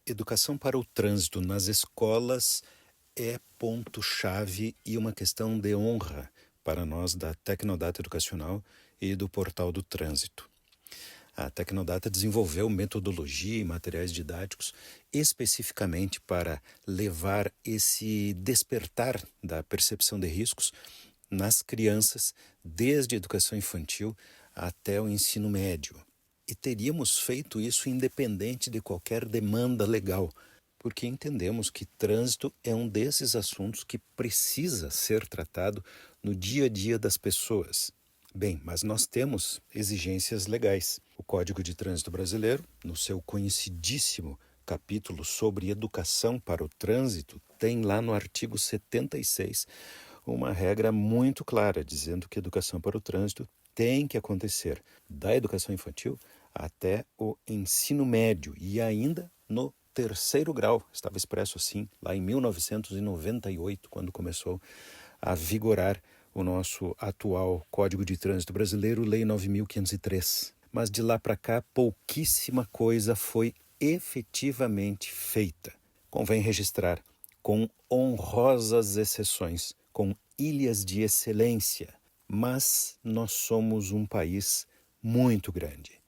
Educação para o trânsito nas escolas é ponto-chave e uma questão de honra para nós da Tecnodata Educacional e do Portal do Trânsito. A Tecnodata desenvolveu metodologia e materiais didáticos especificamente para levar esse despertar da percepção de riscos nas crianças, desde a educação infantil até o ensino médio. E teríamos feito isso independente de qualquer demanda legal, porque entendemos que trânsito é um desses assuntos que precisa ser tratado no dia a dia das pessoas. Bem, mas nós temos exigências legais. O Código de Trânsito Brasileiro, no seu conhecidíssimo capítulo sobre educação para o trânsito, tem lá no artigo 76 uma regra muito clara, dizendo que educação para o trânsito tem que acontecer da educação infantil até o ensino médio e ainda no terceiro grau. Estava expresso assim lá em 1998, quando começou a vigorar o nosso atual Código de Trânsito Brasileiro, Lei 9.503. Mas de lá para cá, pouquíssima coisa foi efetivamente feita. Convém registrar, com honrosas exceções, com ilhas de excelência, mas nós somos um país muito grande.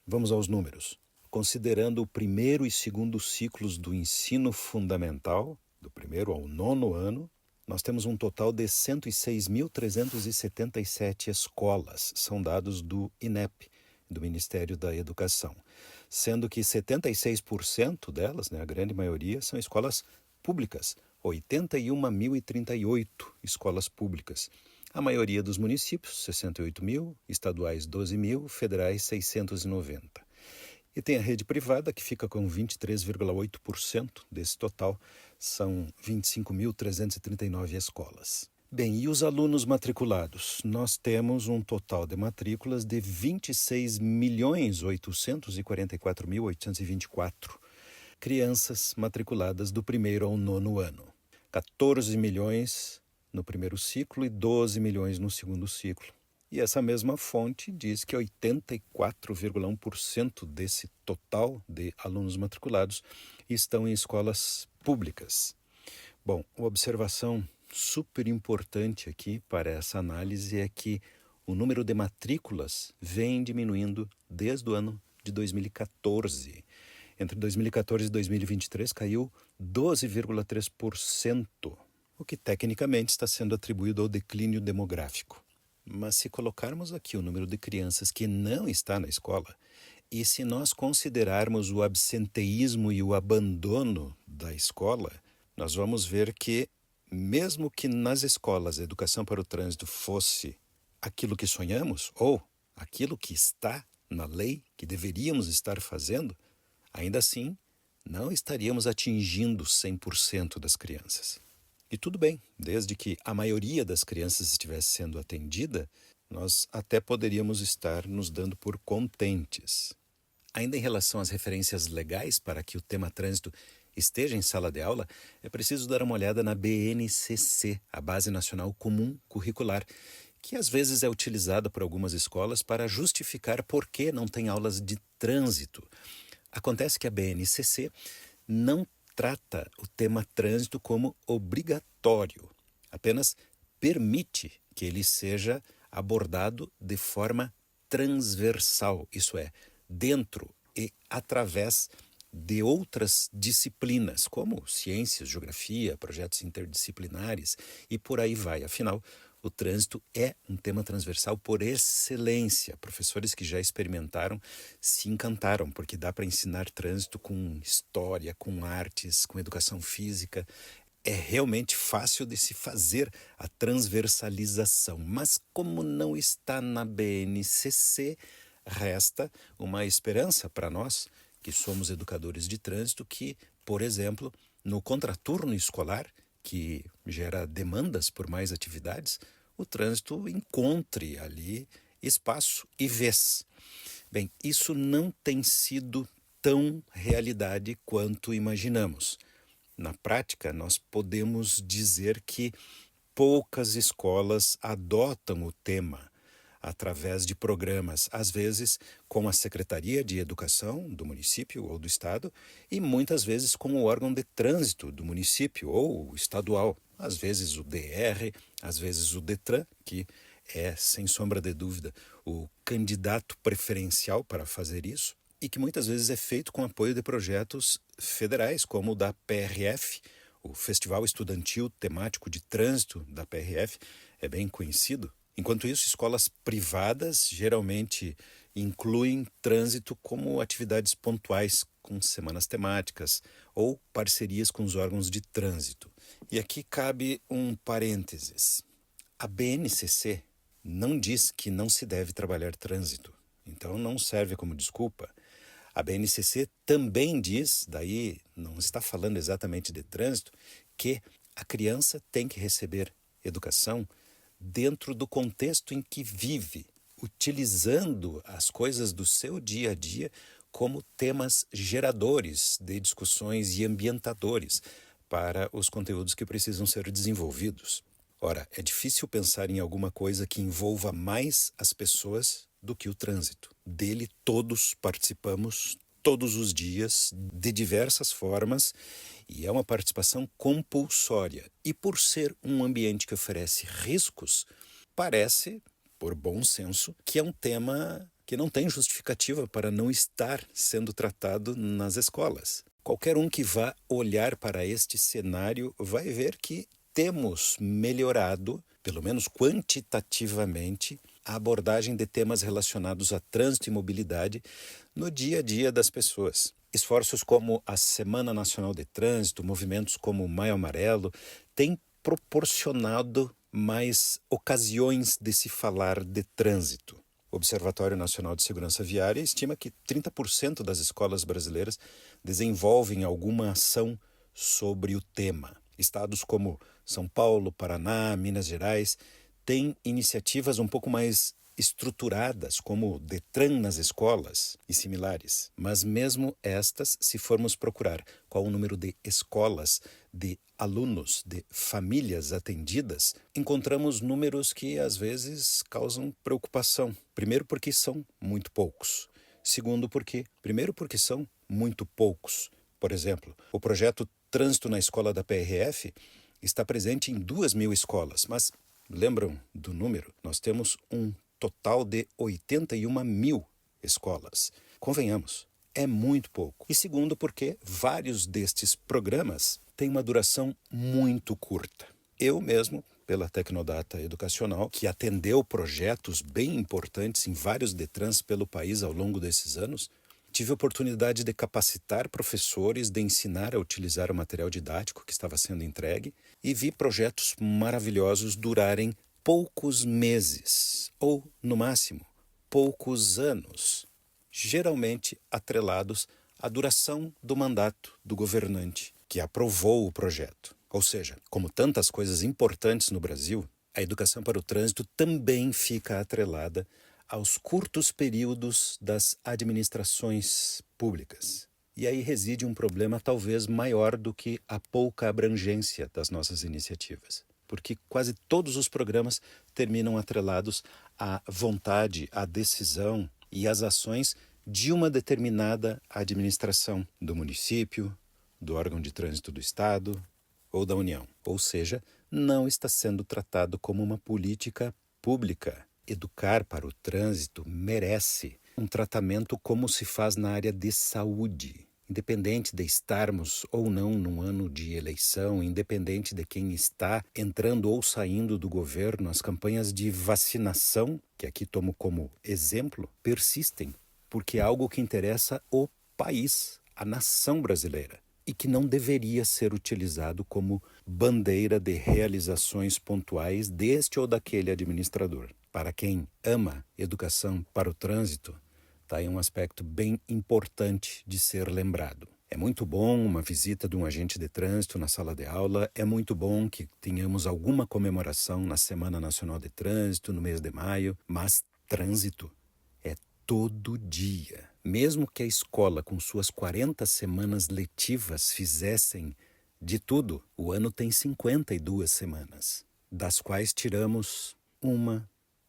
Vamos aos números. Considerando o primeiro e segundo ciclos do ensino fundamental, do primeiro ao nono ano, nós temos um total de 106.377 escolas, são dados do INEP, do Ministério da Educação, sendo que 76% delas, a grande maioria, são escolas públicas, 81.038 escolas públicas. A maioria dos municípios, 68.000, estaduais 12.000, federais 690. E tem a rede privada, que fica com 23,8% desse total, são 25.339 escolas. Bem, e os alunos matriculados? Nós temos um total de matrículas de 26.844.824 crianças matriculadas do primeiro ao nono ano. 14 milhões no primeiro ciclo e 12 milhões no segundo ciclo. E essa mesma fonte diz que 84,1% desse total de alunos matriculados estão em escolas públicas. Bom, uma observação super importante aqui para essa análise é que o número de matrículas vem diminuindo desde o ano de 2014. Entre 2014 e 2023 caiu 12,3%, o que tecnicamente está sendo atribuído ao declínio demográfico. Mas se colocarmos aqui o número de crianças que não está na escola, e se nós considerarmos o absenteísmo e o abandono da escola, nós vamos ver que, mesmo que nas escolas a educação para o trânsito fosse aquilo que sonhamos, ou aquilo que está na lei, que deveríamos estar fazendo, ainda assim, não estaríamos atingindo 100% das crianças. E tudo bem, desde que a maioria das crianças estivesse sendo atendida, nós até poderíamos estar nos dando por contentes. Ainda em relação às referências legais para que o tema trânsito esteja em sala de aula, é preciso dar uma olhada na BNCC, a Base Nacional Comum Curricular, que às vezes é utilizada por algumas escolas para justificar por que não tem aulas de trânsito. Acontece que a BNCC não trata o tema trânsito como obrigatório, apenas permite que ele seja abordado de forma transversal, isso é, dentro e através de outras disciplinas, como ciências, geografia, projetos interdisciplinares e por aí vai. Afinal, o trânsito é um tema transversal por excelência. Professores que já experimentaram se encantaram, porque dá para ensinar trânsito com história, com artes, com educação física. É realmente fácil de se fazer a transversalização, mas como não está na BNCC, resta uma esperança para nós, que somos educadores de trânsito, que, por exemplo, no contraturno escolar, que gera demandas por mais atividades, o trânsito encontre ali espaço e vez. Bem, isso não tem sido tão realidade quanto imaginamos. Na prática, nós podemos dizer que poucas escolas adotam o tema. através de programas, às vezes com a Secretaria de Educação do município ou do estado e muitas vezes com o órgão de trânsito do município ou estadual, às vezes o DR, às vezes o Detran, que é, sem sombra de dúvida, o candidato preferencial para fazer isso e que muitas vezes é feito com apoio de projetos federais, como o da PRF, o Festival Estudantil Temático de Trânsito da PRF, é bem conhecido. Enquanto isso, escolas privadas geralmente incluem trânsito como atividades pontuais, com semanas temáticas ou parcerias com os órgãos de trânsito. E aqui cabe um parênteses. A BNCC não diz que não se deve trabalhar trânsito, então não serve como desculpa. A BNCC também diz, daí não está falando exatamente de trânsito, que a criança tem que receber educação dentro do contexto em que vive, utilizando as coisas do seu dia a dia como temas geradores de discussões e ambientadores para os conteúdos que precisam ser desenvolvidos. Ora, é difícil pensar em alguma coisa que envolva mais as pessoas do que o trânsito. Dele todos participamos todos os dias, de diversas formas, e é uma participação compulsória. E por ser um ambiente que oferece riscos, parece, por bom senso, que é um tema que não tem justificativa para não estar sendo tratado nas escolas. Qualquer um que vá olhar para este cenário vai ver que temos melhorado, pelo menos quantitativamente, a abordagem de temas relacionados a trânsito e mobilidade no dia a dia das pessoas. Esforços como a Semana Nacional de Trânsito, movimentos como o Maio Amarelo, têm proporcionado mais ocasiões de se falar de trânsito. O Observatório Nacional de Segurança Viária estima que 30% das escolas brasileiras desenvolvem alguma ação sobre o tema. Estados como São Paulo, Paraná, Minas Gerais têm iniciativas um pouco mais estruturadas, como o Detran nas escolas e similares. Mas mesmo estas, se formos procurar qual o número de escolas, de alunos, de famílias atendidas, encontramos números que às vezes causam preocupação. Primeiro porque são muito poucos. Primeiro porque são muito poucos. Por exemplo, o projeto Trânsito na Escola da PRF está presente em 2.000 escolas, mas lembram do número? Nós temos um total de 81.000 escolas. Convenhamos, é muito pouco. E segundo, porque vários destes programas têm uma duração muito curta. Eu mesmo, pela Tecnodata Educacional, que atendeu projetos bem importantes em vários Detrans pelo país ao longo desses anos, tive a oportunidade de capacitar professores, de ensinar a utilizar o material didático que estava sendo entregue e vi projetos maravilhosos durarem poucos meses ou, no máximo, poucos anos, geralmente atrelados à duração do mandato do governante que aprovou o projeto. Ou seja, como tantas coisas importantes no Brasil, a educação para o trânsito também fica atrelada aos curtos períodos das administrações públicas. E aí reside um problema talvez maior do que a pouca abrangência das nossas iniciativas. Porque quase todos os programas terminam atrelados à vontade, à decisão e às ações de uma determinada administração do município, do órgão de trânsito do Estado ou da União. Ou seja, não está sendo tratado como uma política pública. Educar para o trânsito merece um tratamento como se faz na área de saúde. Independente de estarmos ou não num ano de eleição, independente de quem está entrando ou saindo do governo, as campanhas de vacinação, que aqui tomo como exemplo, persistem, porque é algo que interessa o país, a nação brasileira, e que não deveria ser utilizado como bandeira de realizações pontuais deste ou daquele administrador. Para quem ama educação para o trânsito, está aí um aspecto bem importante de ser lembrado. É muito bom uma visita de um agente de trânsito na sala de aula, é muito bom que tenhamos alguma comemoração na Semana Nacional de Trânsito, no mês de maio, mas trânsito é todo dia. Mesmo que a escola, com suas 40 semanas letivas, fizessem de tudo, o ano tem 52 semanas, das quais tiramos 1,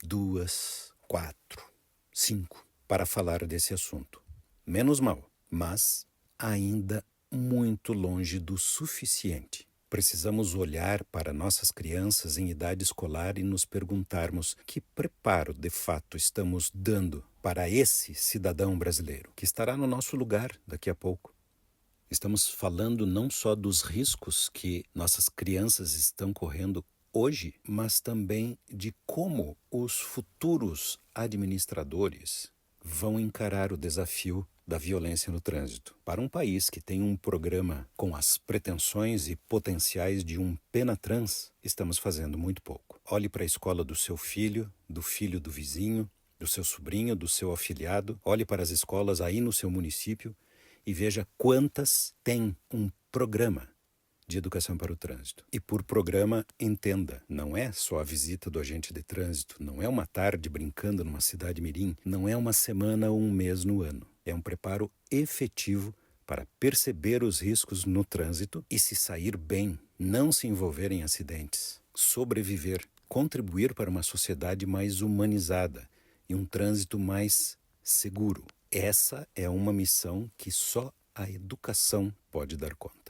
2, 4, 5 para falar desse assunto. Menos mal, mas ainda muito longe do suficiente. Precisamos olhar para nossas crianças em idade escolar e nos perguntarmos que preparo de fato estamos dando para esse cidadão brasileiro que estará no nosso lugar daqui a pouco. Estamos falando não só dos riscos que nossas crianças estão correndo hoje, mas também de como os futuros administradores vão encarar o desafio da violência no trânsito. Para um país que tem um programa com as pretensões e potenciais de um Penatrans, estamos fazendo muito pouco. Olhe para a escola do seu filho do vizinho, do seu sobrinho, do seu afilhado. Olhe para as escolas aí no seu município e veja quantas têm um programa de educação para o trânsito. E por programa, entenda, não é só a visita do agente de trânsito, não é uma tarde brincando numa cidade mirim, não é uma semana ou um mês no ano. É um preparo efetivo para perceber os riscos no trânsito e se sair bem, não se envolver em acidentes, sobreviver, contribuir para uma sociedade mais humanizada e um trânsito mais seguro. Essa é uma missão que só a educação pode dar conta.